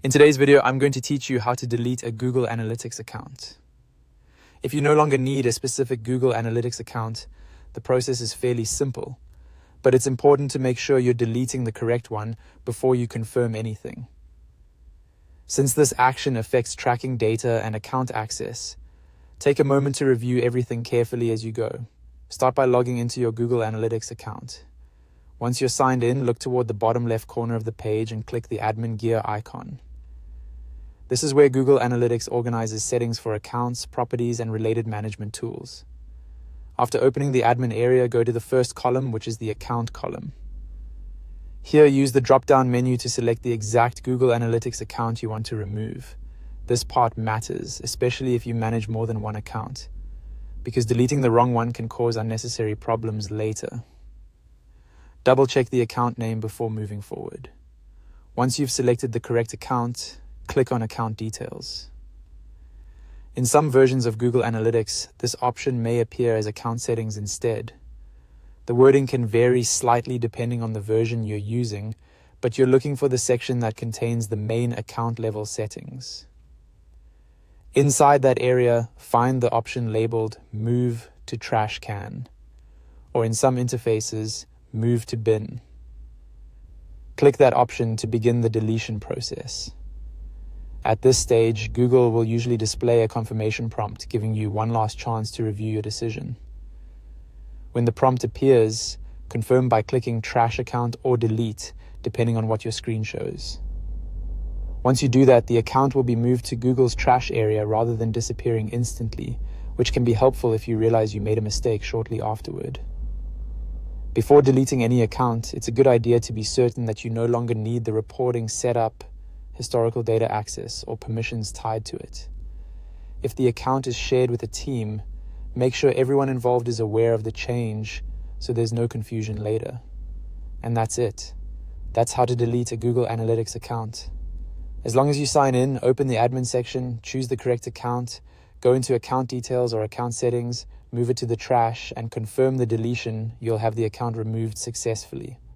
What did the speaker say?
In today's video, I'm going to teach you how to delete a Google Analytics account. If you no longer need a specific Google Analytics account, the process is fairly simple, but it's important to make sure you're deleting the correct one before you confirm anything. Since this action affects tracking data and account access, take a moment to review everything carefully as you go. Start by logging into your Google Analytics account. Once you're signed in, look toward the bottom left corner of the page and click the admin gear icon. This is where Google Analytics organizes settings for accounts, properties, and related management tools. After opening the admin area, go to the first column, which is the account column. Here, use the drop-down menu to select the exact Google Analytics account you want to remove. This part matters, especially if you manage more than one account, because deleting the wrong one can cause unnecessary problems later. Double-check the account name before moving forward. Once you've selected the correct account, click on Account Details. In some versions of Google Analytics, this option may appear as Account Settings instead. The wording can vary slightly depending on the version you're using, but you're looking for the section that contains the main account level settings. Inside that area, find the option labeled Move to Trash Can, or in some interfaces, Move to Bin. Click that option to begin the deletion process. At this stage, Google will usually display a confirmation prompt giving you one last chance to review your decision. When the prompt appears, confirm by clicking Trash Account or Delete, depending on what your screen shows. Once you do that, the account will be moved to Google's trash area rather than disappearing instantly, which can be helpful if you realize you made a mistake shortly afterward. Before deleting any account, it's a good idea to be certain that you no longer need the reporting setup, historical data access, or permissions tied to it. If the account is shared with a team, make sure everyone involved is aware of the change so there's no confusion later. And that's it. That's how to delete a Google Analytics account. As long as you sign in, open the admin section, choose the correct account, go into account details or account settings, move it to the trash, and confirm the deletion, you'll have the account removed successfully.